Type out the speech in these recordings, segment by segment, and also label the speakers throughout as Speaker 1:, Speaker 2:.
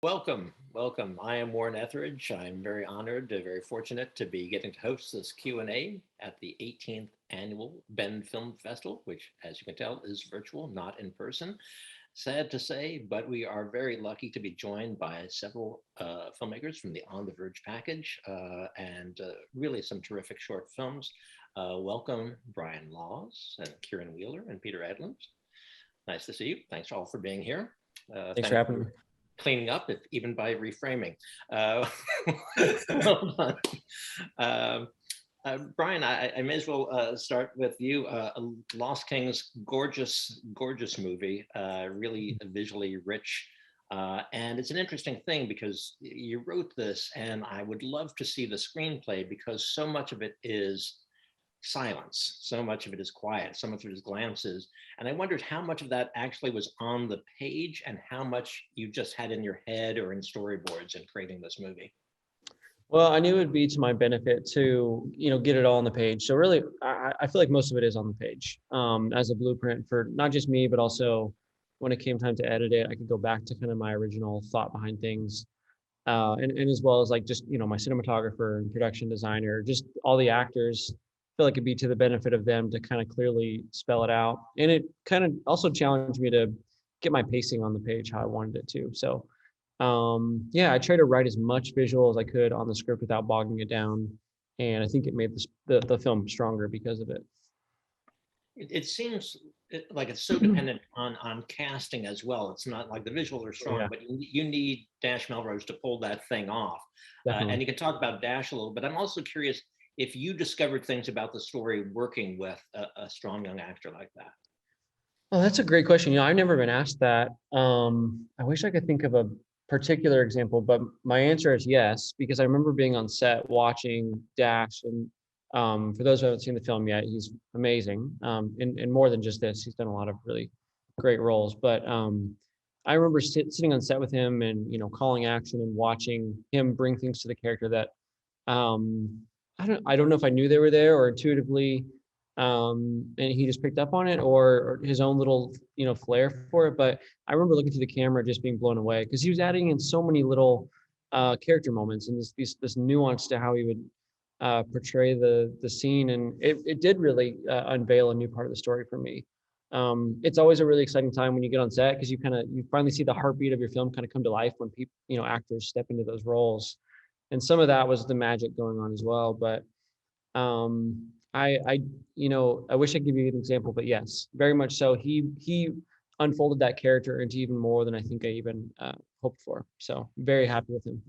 Speaker 1: Welcome, welcome. I am Warren Etheridge. I'm very honored, very fortunate to be getting to host this Q&A at the 18th annual Bend Film Festival, which, as you can tell, is virtual, not in person. Sad to say, but we are very lucky to be joined by several filmmakers from the On the Verge package and really some terrific short films. Welcome, Brian Laws and Kieran Wheeler and Peter Edlund. Nice to see you. Thanks all for being here.
Speaker 2: Thanks for
Speaker 1: Thanks
Speaker 2: having me.
Speaker 1: for cleaning up, if, even by reframing. Well done. Brian, I may as well start with you. Lost King's gorgeous, gorgeous movie, really visually rich. And it's an interesting thing because you wrote this, and I would love to see the screenplay because so much of it is silence. So much of it is quiet, so much of it is glances. And I wondered how much of that actually was on the page and how much you just had in your head or in storyboards in creating this movie.
Speaker 2: Well, I knew it would be to my benefit to, get it all on the page. So really, I feel like most of it is on the page as a blueprint for not just me, but also when it came time to edit it, I could go back to kind of my original thought behind things. And as well as like just, my cinematographer and production designer, just all the actors, feel like it'd be to the benefit of them to kind of clearly spell it out. And it kind of also challenged me to get my pacing on the page how I wanted it to. So yeah, I tried to write as much visual as I could on the script without bogging it down. And I think it made the film stronger because of it.
Speaker 1: It seems like it's so dependent on casting as well. It's not like the visuals are strong,
Speaker 2: Yeah,
Speaker 1: but you need Dash Melrose to pull that thing off. And
Speaker 2: definitely.
Speaker 1: you can talk about Dash a little, but I'm also curious if you discovered things about the story working with a strong young actor like that.
Speaker 2: Oh, that's a great question. I've never been asked that. I wish I could think of a particular example, but my answer is yes, because I remember being on set watching Dash, and for those who haven't seen the film yet, he's amazing. And more than just this, he's done a lot of really great roles. But I remember sitting on set with him and calling action and watching him bring things to the character that um, I don't know if I knew they were there or intuitively, and he just picked up on it, or his own little flair for it. But I remember looking through the camera just being blown away because he was adding in so many little character moments and this nuance to how he would portray the scene, and it did really unveil a new part of the story for me. It's always a really exciting time when you get on set because you finally see the heartbeat of your film kind of come to life when people actors step into those roles, and some of that was the magic going on as well. But I wish I could give you an example, but yes, very much so. He unfolded that character into even more than I think I even hoped for. So very happy with him.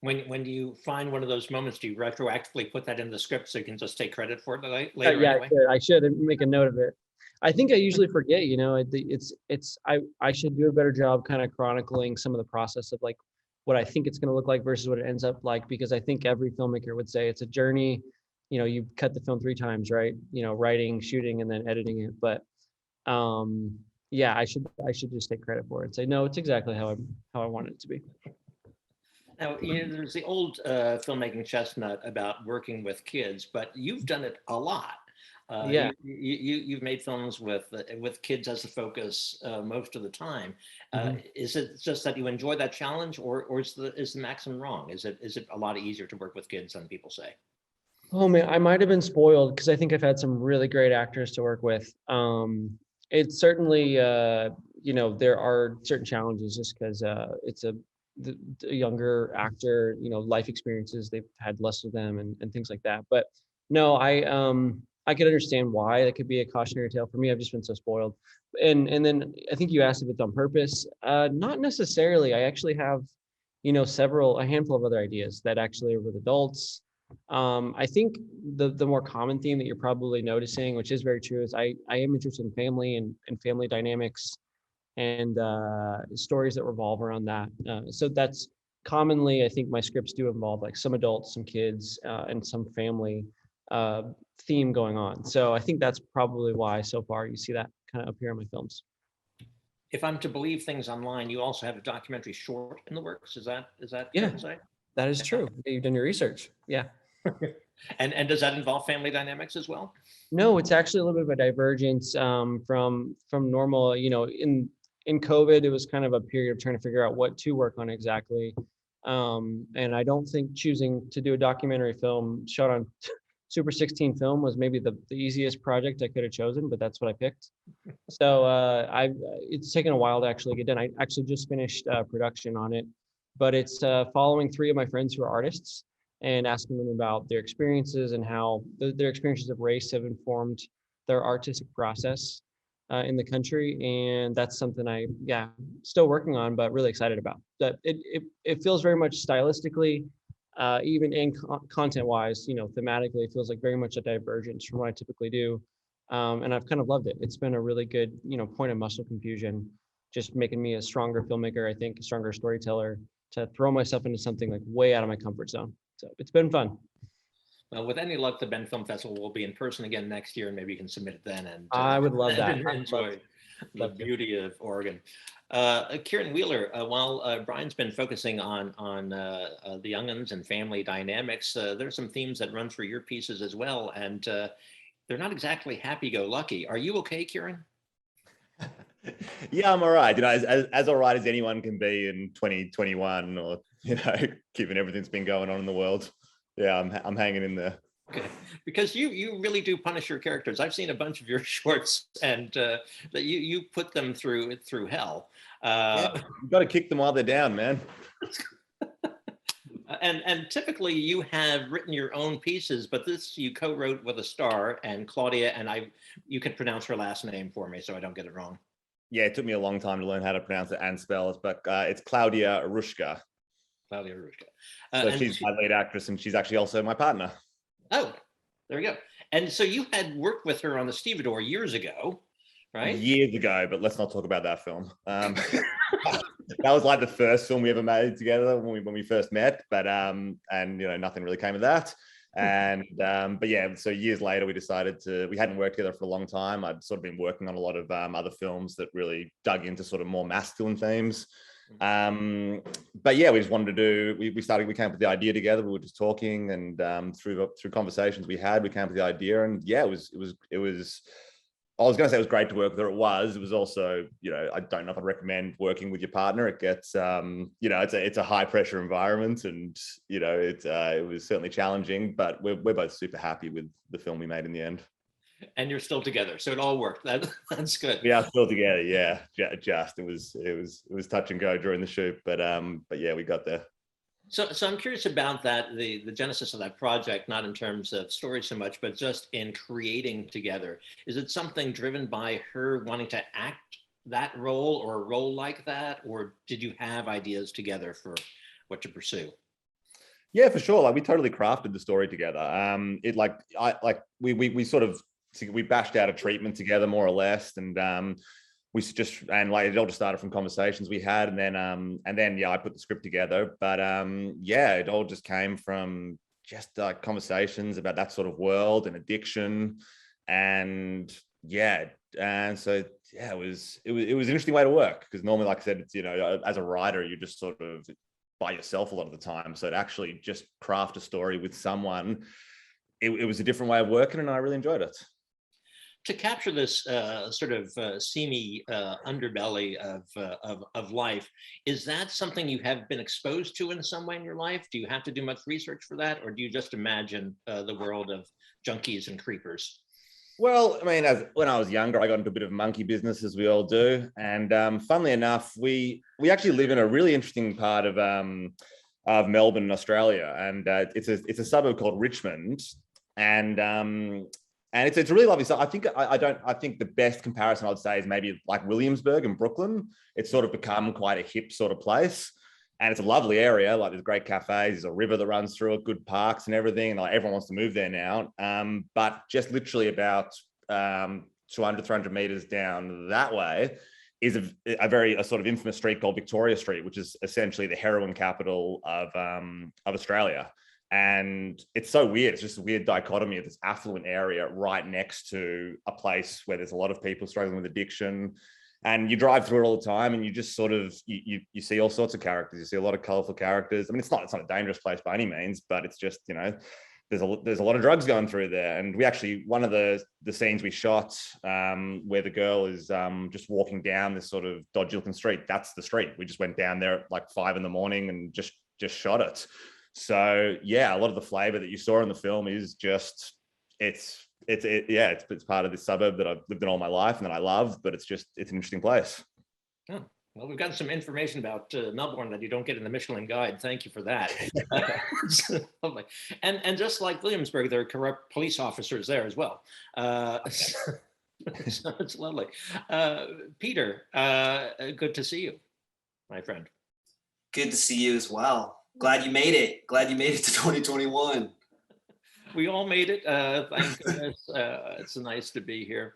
Speaker 1: When you find one of those moments, do you retroactively put that in the script so you can just take credit for it later
Speaker 2: Yeah,
Speaker 1: anyway?
Speaker 2: I should make a note of it. I think I usually forget. I should do a better job kind of chronicling some of the process of like what I think it's going to look like versus what it ends up like, because I think every filmmaker would say it's a journey. You cut the film 3 times, right? Writing, shooting, and then editing it. But um, yeah, I should just take credit for it and say no, it's exactly how I want it to be.
Speaker 1: Now, there's the old filmmaking chestnut about working with kids, but you've done it a lot.
Speaker 2: Yeah.
Speaker 1: You've made films with kids as the focus most of the time.
Speaker 2: Mhm.
Speaker 1: Is it just that you enjoy that challenge, or is the maxim wrong? Is it a lot easier to work with kids than people say?
Speaker 2: Oh man, I might have been spoiled because I think I've had some really great actors to work with. It's certainly, there are certain challenges just because it's the younger actor, life experiences, they've had less of them and things like that. But no, I could understand why that could be a cautionary tale for me. I've just been so spoiled. And then I think you asked if it's on purpose. Not necessarily. I actually have, a handful of other ideas that actually are with adults. I think the more common theme that you're probably noticing, which is very true, is I am interested in family and family dynamics and stories that revolve around that. So that's commonly, I think my scripts do involve like some adults, some kids, and some family uh, theme going on. So I think that's probably why so far you see that kind of appear in my films.
Speaker 1: If I'm to believe things online, you also have a documentary short in the works. Is that fair
Speaker 2: Yeah,
Speaker 1: to say?
Speaker 2: that is
Speaker 1: Yeah.
Speaker 2: true. You've done your research. Yeah.
Speaker 1: And does that involve family dynamics as well?
Speaker 2: No, it's actually a little bit of a divergence from normal. In in COVID, it was kind of a period of trying to figure out what to work on exactly. And I don't think choosing to do a documentary film shot on Super 16 film was maybe the easiest project I could have chosen, but that's what I picked. So it's taken a while to actually get done. I actually just finished production on it, but it's following three of my friends who are artists and asking them about their experiences and how their experiences of race have informed their artistic process in the country. And that's something still working on, but really excited about. That it feels very much stylistically, even in content wise, thematically, it feels like very much a divergence from what I typically do. And I've kind of loved it. It's been a really good, point of muscle confusion, just making me a stronger filmmaker, I think, a stronger storyteller, to throw myself into something like way out of my comfort zone. So it's been fun.
Speaker 1: Well, with any luck, the Bend Film Festival will be in person again next year, and maybe you can submit it then and,
Speaker 2: I would love that.
Speaker 1: and enjoy the beauty of Oregon. Kieran Wheeler, while Brian's been focusing on the young'uns and family dynamics, there's some themes that run through your pieces as well, and they're not exactly happy-go-lucky. Are you okay, Kieran?
Speaker 3: Yeah, I'm all right. As all right as anyone can be in 2021, or given everything's been going on in the world. Yeah, I'm hanging in there.
Speaker 1: Okay, because you really do punish your characters. I've seen a bunch of your shorts, and that you put them through hell.
Speaker 3: Yeah, you've got to kick them while they're down, man.
Speaker 1: And typically you have written your own pieces, but this you co-wrote with a star, and Claudia, and you can pronounce her last name for me so I don't get it wrong.
Speaker 3: Yeah, it took me a long time to learn how to pronounce it and spell it, but it's Claudia Rushka.
Speaker 1: Claudia Rushka.
Speaker 3: So she's my lead actress, and she's actually also my partner.
Speaker 1: Oh, there we go. And so you had worked with her on The Stevedore years ago, right?
Speaker 3: Years ago, but let's not talk about that film. That was like the first film we ever made together when we first met, but and nothing really came of that. And but yeah, so years later we decided we hadn't worked together for a long time. I'd sort of been working on a lot of other films that really dug into sort of more masculine themes. But yeah, we just wanted to we came up with the idea together. We were just talking, and through conversations we had, we came up with the idea. And yeah, it was I was going to say it was great to work with her. It was also, I don't know if I'd recommend working with your partner. It gets, it's a high pressure environment, and, it was certainly challenging, but we're both super happy with the film we made in the end.
Speaker 1: And you're still together, so it all worked. That's good.
Speaker 3: We are still together. Yeah. Just, it was touch and go during the shoot, but yeah, we got there.
Speaker 1: So I'm curious about that, the genesis of that project, not in terms of story so much, but just in creating together. Is it something driven by her wanting to act that role or a role like that? Or did you have ideas together for what to pursue?
Speaker 3: Yeah, for sure. Like, we totally crafted the story together. We bashed out a treatment together, more or less. And it all just started from conversations we had, and then yeah, I put the script together. But yeah, it all just came from just conversations about that sort of world and addiction, and yeah, and so yeah, it was an interesting way to work, because normally, like I said, it's, as a writer, you're just sort of by yourself a lot of the time. So to actually just craft a story with someone, it was a different way of working, and I really enjoyed it.
Speaker 1: To capture this sort of seamy underbelly of life, is that something you have been exposed to in some way in your life? Do you have to do much research for that, or do you just imagine the world of junkies and creepers?
Speaker 3: Well, I mean, when I was younger, I got into a bit of monkey business, as we all do. And funnily enough, we actually live in a really interesting part of Melbourne, Australia, and it's a suburb called Richmond, and it's really lovely. So I think the best comparison I'd say is maybe like Williamsburg in Brooklyn. It's sort of become quite a hip sort of place, and it's a lovely area. Like, there's great cafes, there's a river that runs through it, good parks and everything, and like everyone wants to move there now. But just literally about 200, 300 meters down that way is a sort of infamous street called Victoria Street, which is essentially the heroin capital of Australia. And it's so weird. It's just a weird dichotomy of this affluent area right next to a place where there's a lot of people struggling with addiction. And you drive through it all the time, and you just sort of, you see all sorts of characters. You see a lot of colorful characters. I mean, it's not a dangerous place by any means, but it's just, there's a lot of drugs going through there. And we actually, one of the scenes we shot where the girl is just walking down this sort of dodgy looking street, that's the street. We just went down there at like 5 a.m. and just shot it. So yeah, a lot of the flavor that you saw in the film is just, it's part of this suburb that I've lived in all my life and that I love, but it's an interesting place.
Speaker 1: Oh, well, we've got some information about Melbourne that you don't get in the Michelin Guide. Thank you for that. Lovely. And just like Williamsburg, there are corrupt police officers there as well. So it's lovely. Peter, good to see you, my friend.
Speaker 4: Good to see you as well. Glad you made it. Glad you made it to 2021.
Speaker 1: We all made it. Thank goodness. It's nice to be here.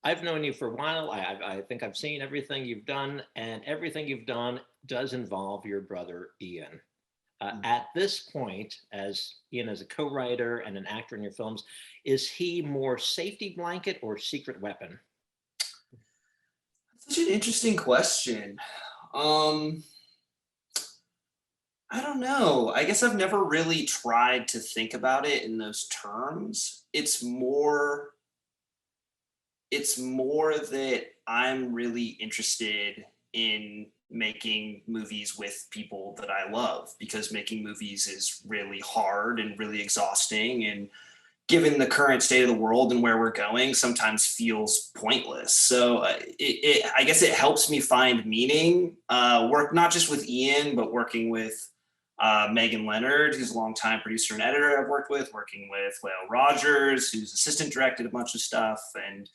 Speaker 1: I've known you for a while. I think I've seen everything you've done, and everything you've done does involve your brother, Ian. At this point, as Ian is a co-writer and an actor in your films, is he more safety blanket or secret weapon?
Speaker 4: Such an interesting question. I don't know. I guess I've never really tried to think about it in those terms. It's more that I'm really interested in making movies with people that I love, because making movies is really hard and really exhausting, and given the current state of the world and where we're going, sometimes feels pointless. So I guess it helps me find meaning, work not just with Ian, but working with Megan Leonard, who's a longtime producer and editor I've worked with, working with Lael Rogers, who's assistant directed a bunch of stuff and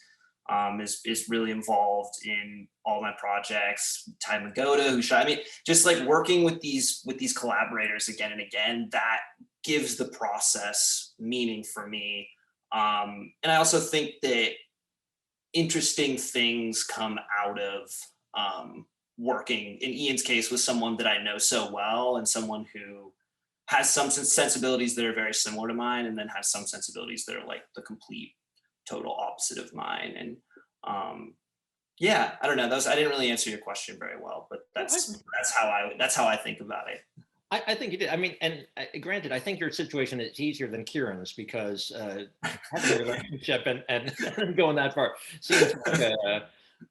Speaker 4: is really involved in all my projects. Ty Magoda, who shot, just like working with these collaborators again and again, that gives the process meaning for me. And I also think that interesting things come out of working, in Ian's case, with someone that I know so well, and someone who has some sensibilities that are very similar to mine, and then has some sensibilities that are like the complete total opposite of mine. And yeah, I don't know. I didn't really answer your question very well, but that's how I think about it.
Speaker 1: I think you did. And granted, I think your situation is easier than Kieran's, because having a relationship and going that far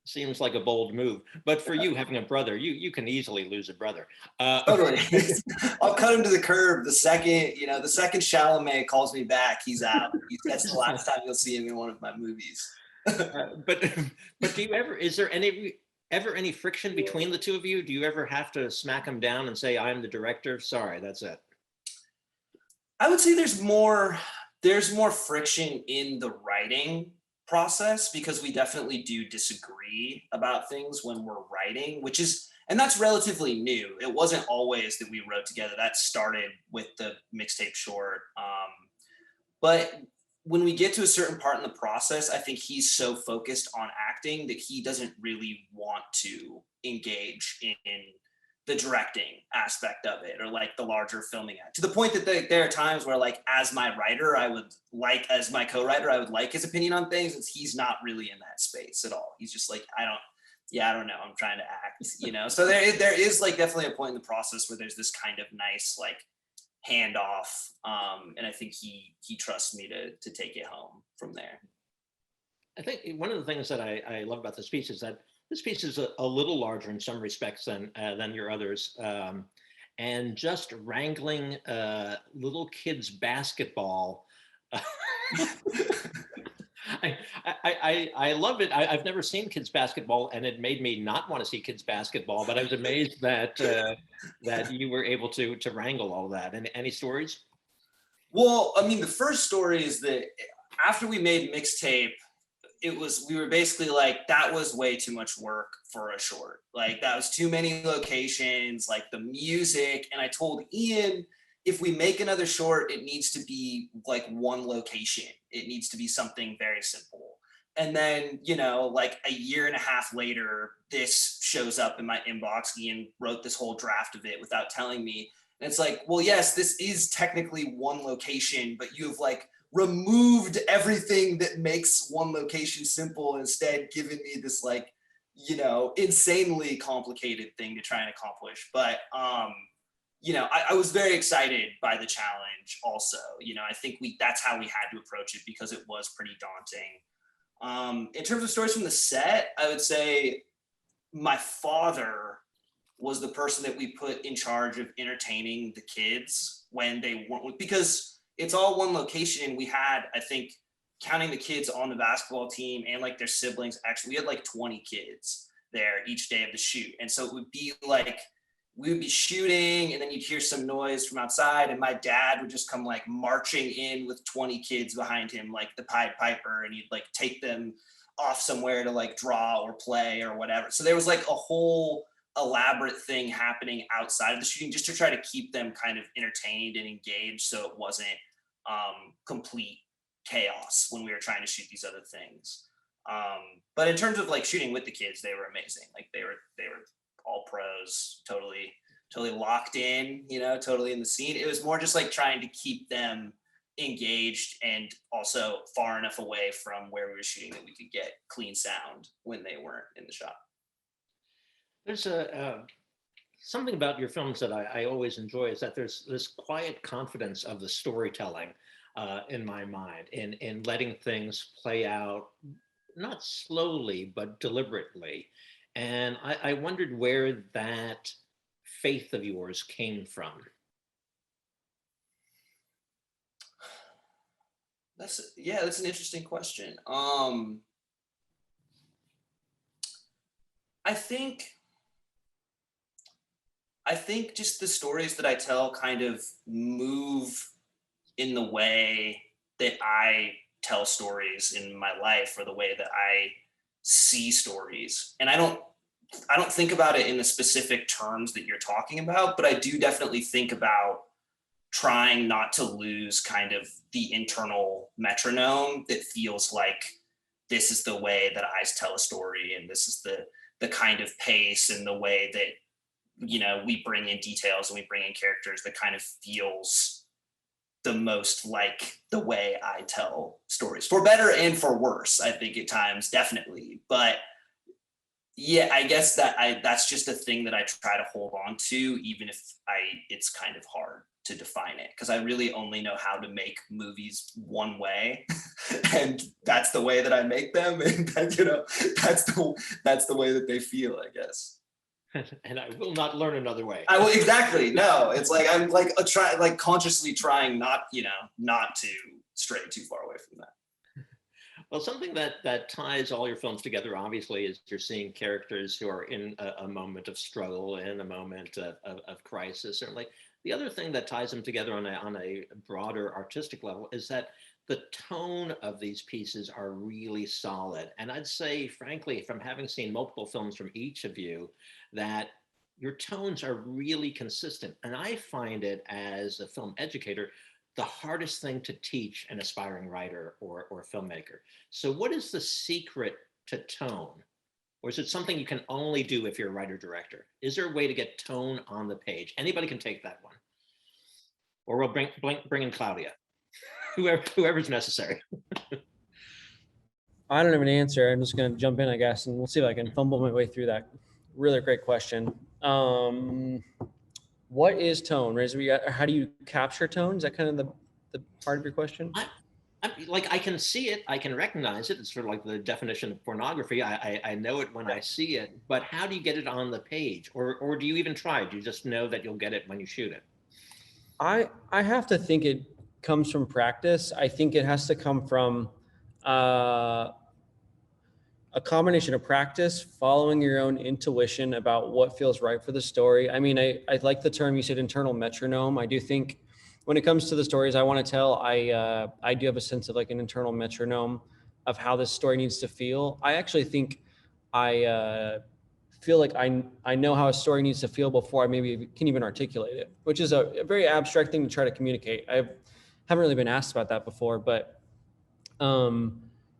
Speaker 1: seems like a bold move. But for you, having a brother, you can easily lose a brother.
Speaker 4: Totally. I'll cut him to the curb the second Chalamet calls me back. He's out. That's the last time you'll see him in one of my movies.
Speaker 1: But do you ever? Is there any friction between the two of you? Do you ever have to smack him down and say, "I'm the director. Sorry, that's it"?
Speaker 4: I would say there's more friction in the writing process, because we definitely do disagree about things when we're writing, and that's relatively new. It wasn't always that we wrote together. That started with the mixtape short. But when we get to a certain part in the process, I think he's so focused on acting that he doesn't really want to engage in the directing aspect of it, or like the larger filming act, to the point that there are times where, like, as my writer, as my co-writer, I would like his opinion on things, and he's not really in that space at all. He's just like, I don't know, I'm trying to act, So there is like definitely a point in the process where there's this kind of nice like handoff, and I think he trusts me to take it home from there.
Speaker 1: I think one of the things that I love about this piece is that this piece is a little larger in some respects than your others, and just wrangling little kids basketball. I love it. I've never seen kids basketball, and it made me not want to see kids basketball. But I was amazed that that you were able to wrangle all that. And any stories?
Speaker 4: Well, the first story is that after we made Mixtape, we were basically like, that was way too much work for a short. Like, that was too many locations, like the music. And I told Ian, if we make another short, it needs to be like one location. It needs to be something very simple. And then, like a year and a half later, this shows up in my inbox. Ian wrote this whole draft of it without telling me. And it's like, well, yes, this is technically one location, but you've like removed everything that makes one location simple, instead given me this like, insanely complicated thing to try and accomplish. But you know, I was very excited by the challenge also. You know, I think that's how we had to approach it because it was pretty daunting. In terms of stories from the set, I would say my father was the person that we put in charge of entertaining the kids when they weren't, because it's all one location. And we had, I think, counting the kids on the basketball team and like their siblings, actually, we had like 20 kids there each day of the shoot. And so it would be like, we would be shooting and then you'd hear some noise from outside and my dad would just come like marching in with 20 kids behind him, like the Pied Piper, and he'd like take them off somewhere to like draw or play or whatever. So there was like a whole elaborate thing happening outside of the shooting just to try to keep them kind of entertained and engaged, so it wasn't complete chaos when we were trying to shoot these other things. But in terms of like shooting with the kids, they were amazing. Like they were all pros, totally locked in, you know, totally in the scene. It was more just like trying to keep them engaged and also far enough away from where we were shooting that we could get clean sound when they weren't in the shot.
Speaker 1: There's something about your films that I always enjoy is that there's this quiet confidence of the storytelling in my mind, in letting things play out, not slowly, but deliberately. And I wondered where that faith of yours came from.
Speaker 4: That's an interesting question. I think just the stories that I tell kind of move in the way that I tell stories in my life, or the way that I see stories. And I don't think about it in the specific terms that you're talking about, but I do definitely think about trying not to lose kind of the internal metronome that feels like this is the way that I tell a story, and this is the kind of pace and the way that, you know, we bring in details and we bring in characters that kind of feels the most like the way I tell stories, for better and for worse, I think at times, definitely. But yeah, I guess that's just a thing that I try to hold on to, even if it's kind of hard to define it, because I really only know how to make movies one way, and that's the way that I make them, and that, you know, that's the way that they feel, I guess.
Speaker 1: And I will not learn another way.
Speaker 4: I will, exactly. No, it's like I'm like consciously trying not to stray too far away from that.
Speaker 1: Well, something that ties all your films together, obviously, is you're seeing characters who are in a moment of struggle and a moment of crisis. Certainly, the other thing that ties them together on a broader artistic level is that the tone of these pieces are really solid. And I'd say, frankly, from having seen multiple films from each of you, that your tones are really consistent. And I find it, as a film educator, the hardest thing to teach an aspiring writer or filmmaker. So what is the secret to tone? Or is it something you can only do if you're a writer director? Is there a way to get tone on the page? Anybody can take that one. Or we'll bring in Claudia, whoever's necessary.
Speaker 2: I don't have an answer. I'm just going to jump in, I guess, and we'll see if I can fumble my way through that. Really great question. What is tone? How do you capture tone? Is that kind of the part of your question?
Speaker 1: I can see it, I can recognize it. It's sort of like the definition of pornography. I know it when I see it, but how do you get it on the page? Or do you even try? Do you just know that you'll get it when you shoot it?
Speaker 2: I have to think it comes from practice. I think it has to come from a combination of practice, following your own intuition about what feels right for the story. I mean, I like the term you said, internal metronome. I do think when it comes to the stories I want to tell, I do have a sense of like an internal metronome of how this story needs to feel. I actually think I feel like I know how a story needs to feel before I maybe can even articulate it, which is a very abstract thing to try to communicate. I haven't really been asked about that before, but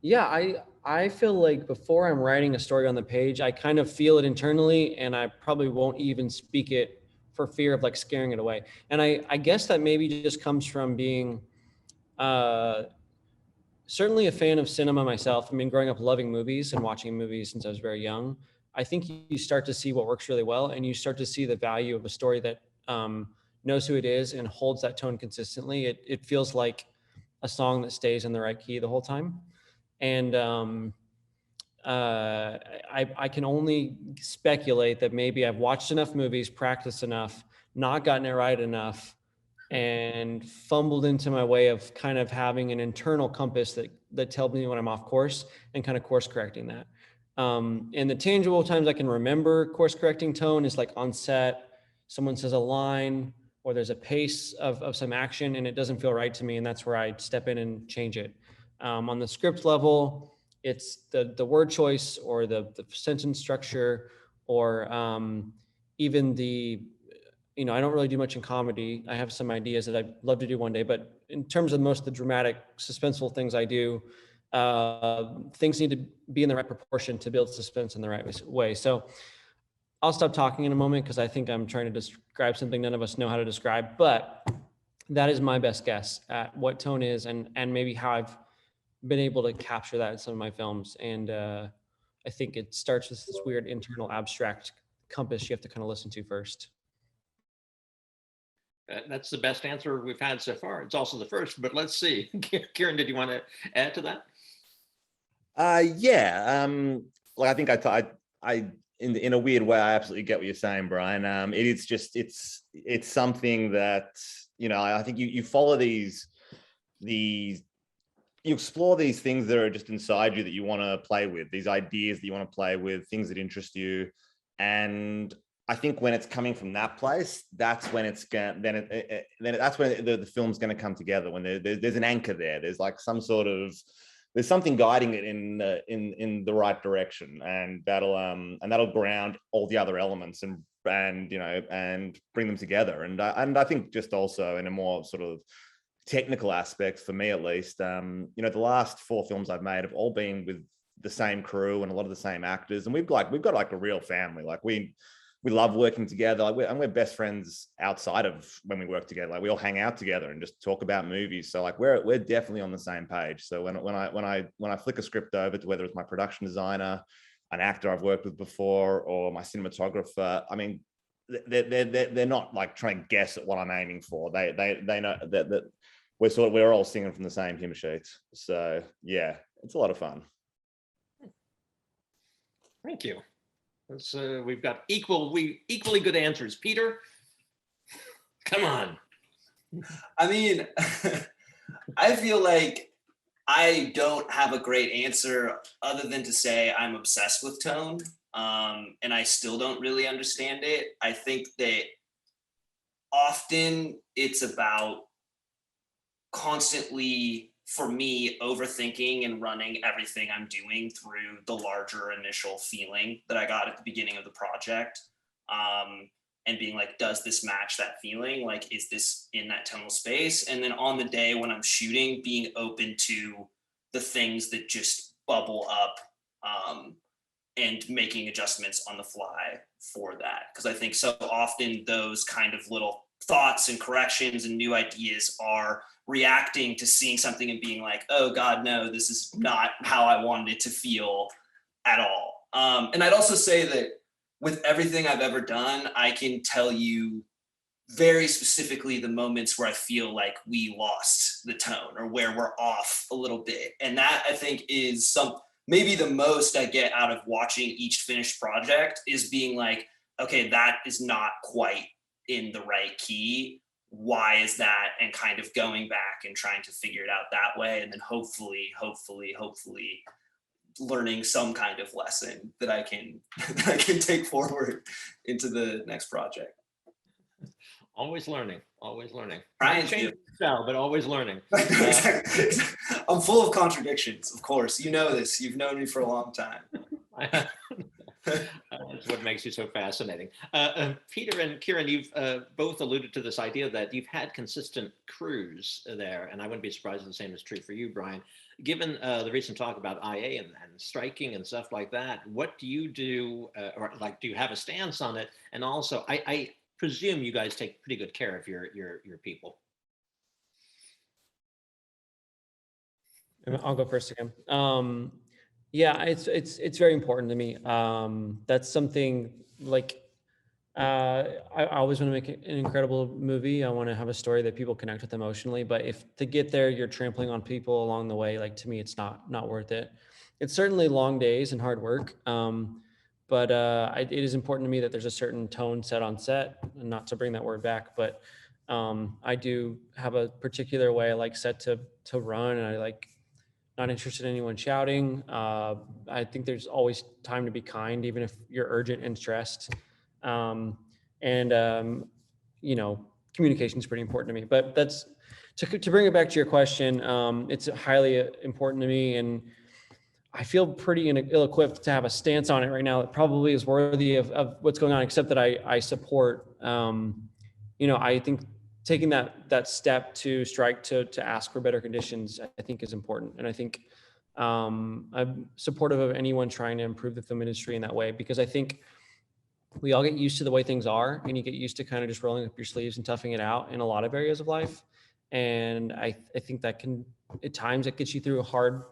Speaker 2: yeah, I feel like before I'm writing a story on the page, I kind of feel it internally, and I probably won't even speak it for fear of like scaring it away. And I guess that maybe just comes from being certainly a fan of cinema myself. I mean, growing up loving movies and watching movies since I was very young, I think you start to see what works really well, and you start to see the value of a story that knows who it is and holds that tone consistently, it feels like a song that stays in the right key the whole time. And I can only speculate that maybe I've watched enough movies, practiced enough, not gotten it right enough, and fumbled into my way of kind of having an internal compass that tells me when I'm off course and kind of course correcting that. And the tangible times I can remember course correcting tone is like on set, someone says a line or there's a pace of some action and it doesn't feel right to me. And that's where I step in and change it. On the script level, it's the word choice or the sentence structure or even the, you know, I don't really do much in comedy. I have some ideas that I'd love to do one day, but in terms of most of the dramatic, suspenseful things I do, things need to be in the right proportion to build suspense in the right way. So I'll stop talking in a moment because I think I'm trying to describe something none of us know how to describe, but that is my best guess at what tone is and maybe how I've been able to capture that in some of my films. And I think it starts with this weird internal abstract compass you have to kind of listen to first.
Speaker 1: That's the best answer we've had so far. It's also the first, but let's see. Kieran, did you want to add to that?
Speaker 3: Yeah. Like I think I in a weird way, I absolutely get what you're saying, Brian. It is just it's something that, you know, I think you follow these you explore these things that are just inside you that you want to play with, these ideas that you want to play with, things that interest you. And I think when it's coming from that place, that's when it's going. That's when the film's going to come together. When there's an anchor there, there's like some sort of, there's something guiding it in the right direction, and that'll ground all the other elements and you know and bring them together. And I think just also in a more sort of technical aspect for me at least, you know, the last 4 films I've made have all been with the same crew and a lot of the same actors, and we've got like a real family. Like we love working together. Like we're best friends outside of when we work together. Like we all hang out together and just talk about movies. So like we're definitely on the same page. So when I flick a script over to whether it's my production designer, an actor I've worked with before, or my cinematographer, I mean, they're not like trying to guess at what I'm aiming for. They know that we're all singing from the same hymn sheet. So yeah, it's a lot of fun.
Speaker 1: Thank you. We've got equally good answers. Peter, come on.
Speaker 4: I mean, I feel like I don't have a great answer other than to say I'm obsessed with tone, and I still don't really understand it. I think that often it's about constantly, for me, overthinking and running everything I'm doing through the larger initial feeling that I got at the beginning of the project, and being like, does this match that feeling? Like, is this in that tonal space? And then on the day when I'm shooting, being open to the things that just bubble up, and making adjustments on the fly for that. Because I think so often those kind of little thoughts and corrections and new ideas are reacting to seeing something and being like, oh God, no, this is not how I wanted it to feel at all. And I'd also say that with everything I've ever done, I can tell you very specifically the moments where I feel like we lost the tone or where we're off a little bit. And that I think is maybe the most I get out of watching each finished project is being like, okay, that is not quite in the right key. Why is that? And kind of going back and trying to figure it out that way. And then hopefully learning some kind of lesson that I can take forward into the next project.
Speaker 1: Always learning, always learning.
Speaker 4: Trying
Speaker 1: change style, but always learning.
Speaker 4: I'm full of contradictions, of course. You know this. You've known me for a long time.
Speaker 1: That's what makes you so fascinating. Peter and Kieran, you've both alluded to this idea that you've had consistent crews there, and I wouldn't be surprised if the same is true for you, Brian. Given the recent talk about IA and striking and stuff like that, what do you do, or like, do you have a stance on it? And also, I presume you guys take pretty good care of your people.
Speaker 2: I'll go first again. Yeah, it's very important to me. That's something like I always want to make an incredible movie. I want to have a story that people connect with emotionally. But if to get there, you're trampling on people along the way, like to me, it's not worth it. It's certainly long days and hard work. But it is important to me that there's a certain tone set on set, and not to bring that word back, but I do have a particular way I like set to run, and I like not interested in anyone shouting. I think there's always time to be kind, even if you're urgent and stressed. Um, and you know, communication is pretty important to me. But that's to bring it back to your question. It's highly important to me, and I feel pretty ill-equipped to have a stance on it right now that probably is worthy of what's going on, except that I support, I think taking that step to strike to ask for better conditions, I think is important. And I think I'm supportive of anyone trying to improve the film industry in that way, because I think we all get used to the way things are, and you get used to kind of just rolling up your sleeves and toughing it out in a lot of areas of life. And I think that can, at times, it gets you through a hard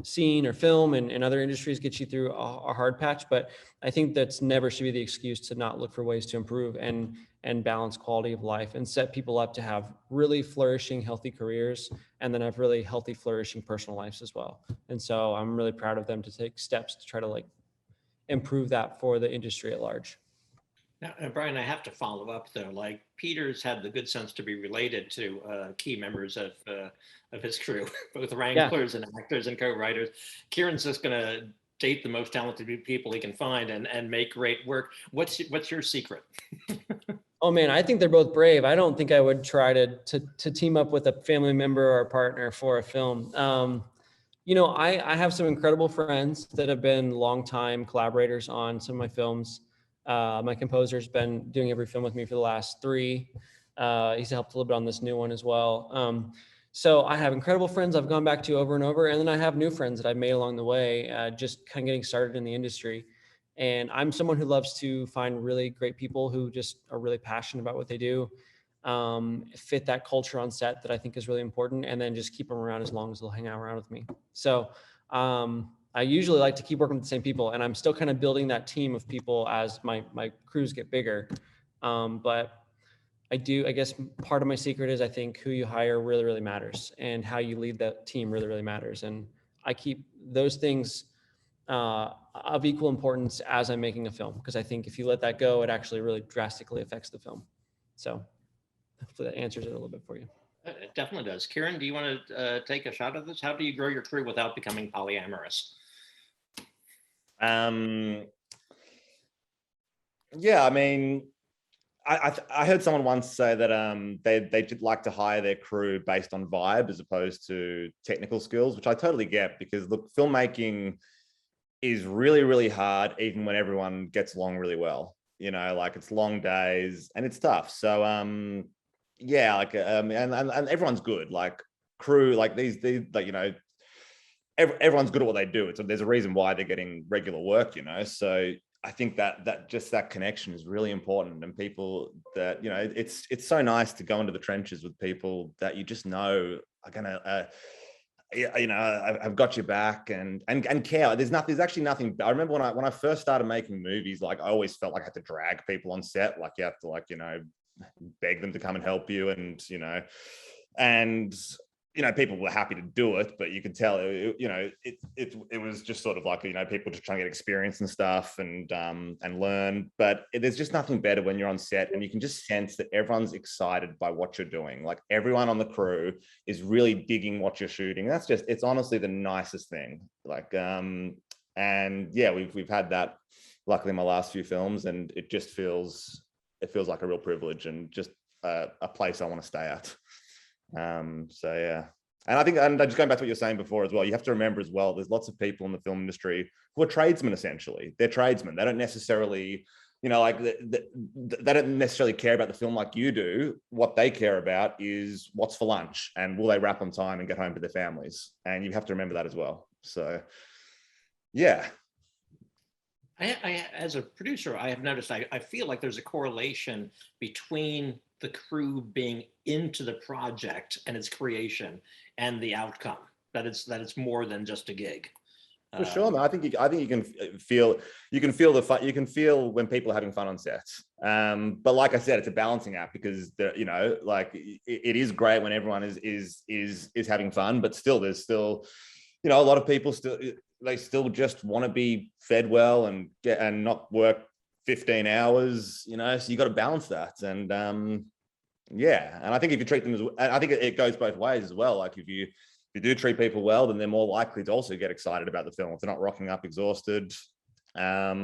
Speaker 2: scene or film, and other industries get you through a hard patch. But I think that's never should be the excuse to not look for ways to improve and balance quality of life and set people up to have really flourishing, healthy careers, and then have really healthy, flourishing personal lives as well. And so I'm really proud of them to take steps to try to like improve that for the industry at large.
Speaker 1: Now, Brian, I have to follow up though. Like Peter's had the good sense to be related to key members of his crew, both wranglers and actors and co-writers. Kieran's just going to date the most talented people he can find and make great work. What's your secret?
Speaker 2: Oh man, I think they're both brave. I don't think I would try to team up with a family member or a partner for a film. I have some incredible friends that have been longtime collaborators on some of my films. My composer's been doing every film with me for the last 3. He's helped a little bit on this new one as well. So I have incredible friends I've gone back to over and over, and then I have new friends that I've made along the way, just kind of getting started in the industry. And I'm someone who loves to find really great people who just are really passionate about what they do, fit that culture on set that I think is really important, and then just keep them around as long as they'll hang out around with me. So I usually like to keep working with the same people, and I'm still kind of building that team of people as my crews get bigger. But I guess part of my secret is I think who you hire really, really matters, and how you lead that team really, really matters. And I keep those things of equal importance as I'm making a film, because I think if you let that go, it actually really drastically affects the film. So hopefully that answers it a little bit for you.
Speaker 1: It definitely does. Kieran, do you want to take a shot at this? How do you grow your crew without becoming polyamorous?
Speaker 3: Yeah, I mean, I heard someone once say that they like to hire their crew based on vibe as opposed to technical skills, which I totally get, because look, filmmaking is really, really hard, even when everyone gets along really well. Like it's long days and it's tough. So yeah, like and everyone's good. Like crew, like these like everyone's good at what they do. There's a reason why they're getting regular work. So I think that just that connection is really important, and people that it's so nice to go into the trenches with people that you just know are gonna I've got your back and care. There's actually nothing. I remember when I first started making movies, like I always felt like I had to drag people on set, like you have to beg them to come and help you, and people were happy to do it, but you could tell it was just sort of like people just trying to get experience and stuff and learn. But there's just nothing better when you're on set and you can just sense that everyone's excited by what you're doing. Like everyone on the crew is really digging what you're shooting. It's honestly the nicest thing. Like and yeah, we've had that luckily in my last few films, and it feels like a real privilege and just a place I want to stay at. So yeah, and I think, and just going back to what you're saying before as well, you have to remember as well, there's lots of people in the film industry who are tradesmen. Essentially, they're tradesmen. They don't necessarily, they don't necessarily care about the film like you do. What they care about is what's for lunch and will they wrap on time and get home to their families. And you have to remember that as well. So yeah.
Speaker 1: I as a producer, I have noticed, I feel like there's a correlation between the crew being into the project and its creation and the outcome, that it's more than just a gig.
Speaker 3: For sure, man. I think you can feel the fun. You can feel when people are having fun on sets. But like I said, it's a balancing act because it is great when everyone is having fun, but still, there's still, a lot of people still just want to be fed well and not work 15 hours. So you got to balance that. And and I think if you treat them I think it goes both ways as well. Like if you do treat people well, then they're more likely to also get excited about the film. If they're not rocking up exhausted, they're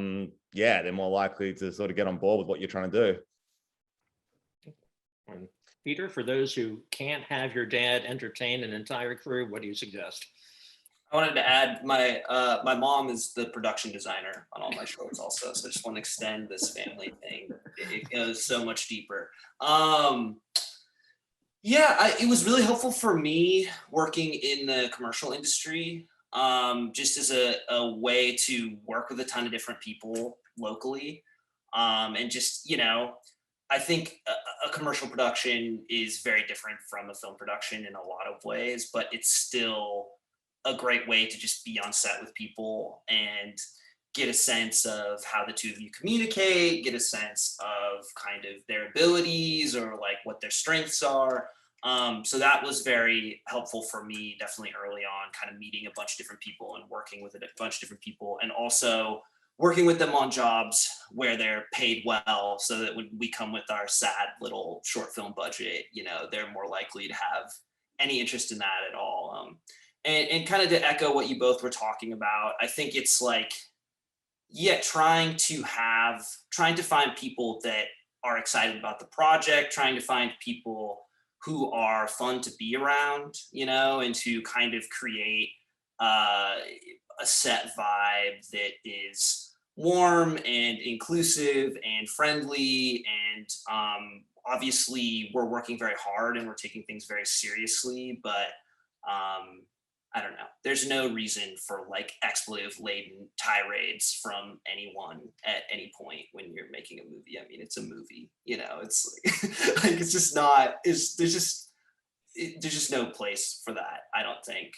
Speaker 3: more likely to sort of get on board with what you're trying to do.
Speaker 1: And Peter, for those who can't have your dad entertain an entire crew, what do you suggest?
Speaker 4: I wanted to add my mom is the production designer on all my shorts also, so I just want to extend this family thing. It goes so much deeper. It was really helpful for me working in the commercial industry, just as a way to work with a ton of different people locally. And just, I think a commercial production is very different from a film production in a lot of ways, but it's still a great way to just be on set with people and get a sense of how the two of you communicate, get a sense of kind of their abilities or like what their strengths are. So that was very helpful for me, definitely early on, kind of meeting a bunch of different people and working with a bunch of different people, and also working with them on jobs where they're paid well, so that when we come with our sad little short film budget, they're more likely to have any interest in that at all. And kind of to echo what you both were talking about, I think it's like, trying to find people that are excited about the project, trying to find people who are fun to be around, and to kind of create a set vibe that is warm and inclusive and friendly. And obviously we're working very hard and we're taking things very seriously, but I don't know. There's no reason for like expletive laden tirades from anyone at any point when you're making a movie. I mean, it's a movie, it's like, it's just not, there's just no place for that, I don't think.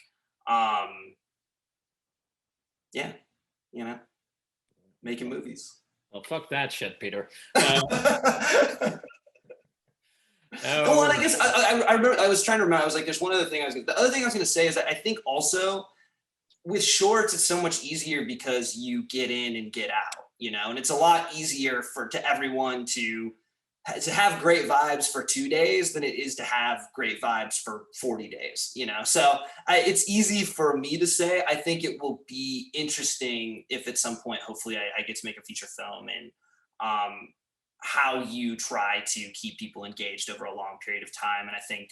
Speaker 4: Making movies.
Speaker 1: Well, fuck that shit, Peter.
Speaker 4: Well, and I guess I remember, I was trying to remember, I was like, there's one other thing the other thing I was going to say is that I think also with shorts, it's so much easier because you get in and get out, and it's a lot easier to everyone to have great vibes for 2 days than it is to have great vibes for 40 days, so it's easy for me to say. I think it will be interesting if at some point, hopefully I get to make a feature film, and how you try to keep people engaged over a long period of time. And I think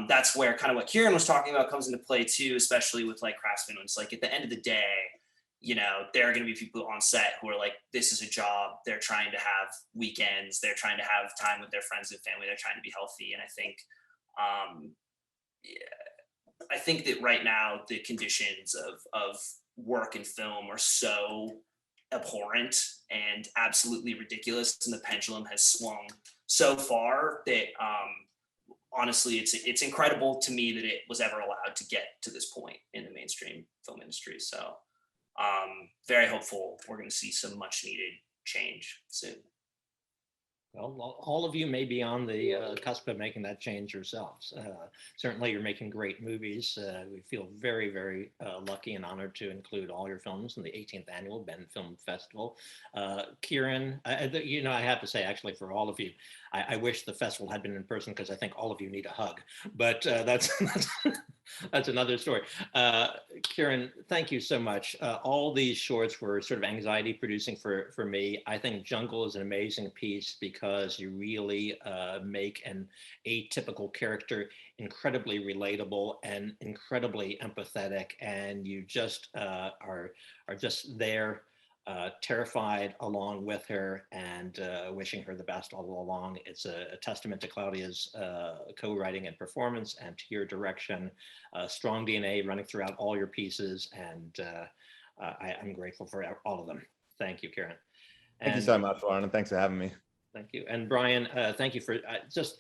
Speaker 4: that's where kind of what Kieran was talking about comes into play too, especially with like craftsmen. It's like at the end of the day, there are going to be people on set who are like, this is a job. They're trying to have weekends. They're trying to have time with their friends and family. They're trying to be healthy. And I think that right now the conditions of work and film are so abhorrent and absolutely ridiculous, and the pendulum has swung so far that honestly it's incredible to me that it was ever allowed to get to this point in the mainstream film industry. So very hopeful we're going to see some much needed change soon.
Speaker 1: Well, all of you may be on the cusp of making that change yourselves. Certainly, you're making great movies. We feel very, very lucky and honored to include all your films in the 18th Annual Bend Film Festival. Kieran, I have to say, actually, for all of you, I wish the festival had been in person because I think all of you need a hug. But that's another story. Kieran, thank you so much. All these shorts were sort of anxiety producing for me. I think Jungle is an amazing piece because you really make an atypical character incredibly relatable and incredibly empathetic, and you just are just there, terrified along with her, and wishing her the best all along. It's a testament to Claudia's co-writing and performance, and to your direction, strong DNA running throughout all your pieces, and I'm grateful for all of them. Thank you, Kieran.
Speaker 3: Thank you so much, Warren, and thanks for having me.
Speaker 1: Thank you. And Brian, thank you for just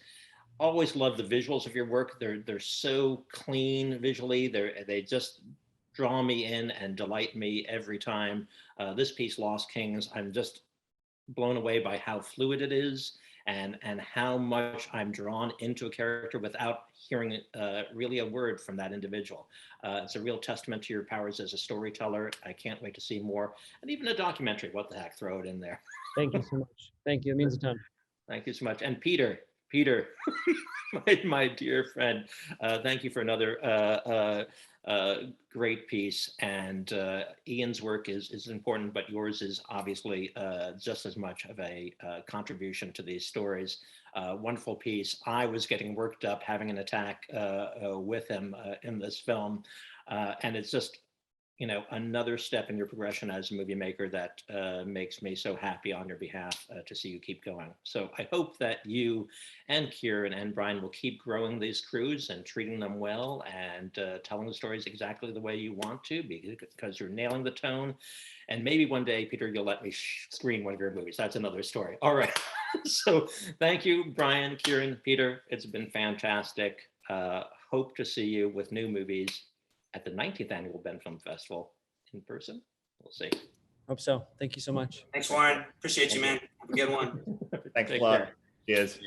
Speaker 1: always love the visuals of your work. They're so clean visually. They just draw me in and delight me every time. This piece, Lost Kings, I'm just blown away by how fluid it is and how much I'm drawn into a character without hearing really a word from that individual. It's a real testament to your powers as a storyteller. I can't wait to see more, and even a documentary. What the heck, throw it in there.
Speaker 2: Thank you so much. Thank you. It means a ton.
Speaker 1: Thank you so much. And Peter, my dear friend, thank you for another great piece. And Ian's work is important, but yours is obviously just as much of a contribution to these stories. Wonderful piece. I was getting worked up, having an attack with him in this film. And it's just, another step in your progression as a movie maker that makes me so happy on your behalf to see you keep going. So I hope that you and Kieran and Brian will keep growing these crews and treating them well and telling the stories exactly the way you want to, because you're nailing the tone. And maybe one day, Peter, you'll let me screen one of your movies. That's another story. All right. So thank you, Brian, Kieran, Peter. It's been fantastic. Hope to see you with new movies at the 19th Annual Bend Film Festival in person. We'll see.
Speaker 2: Hope so. Thank you so much.
Speaker 4: Thanks, Warren. Appreciate you, man. Have a good one.
Speaker 3: Thanks a
Speaker 1: Take
Speaker 3: lot.
Speaker 1: care.
Speaker 3: Cheers.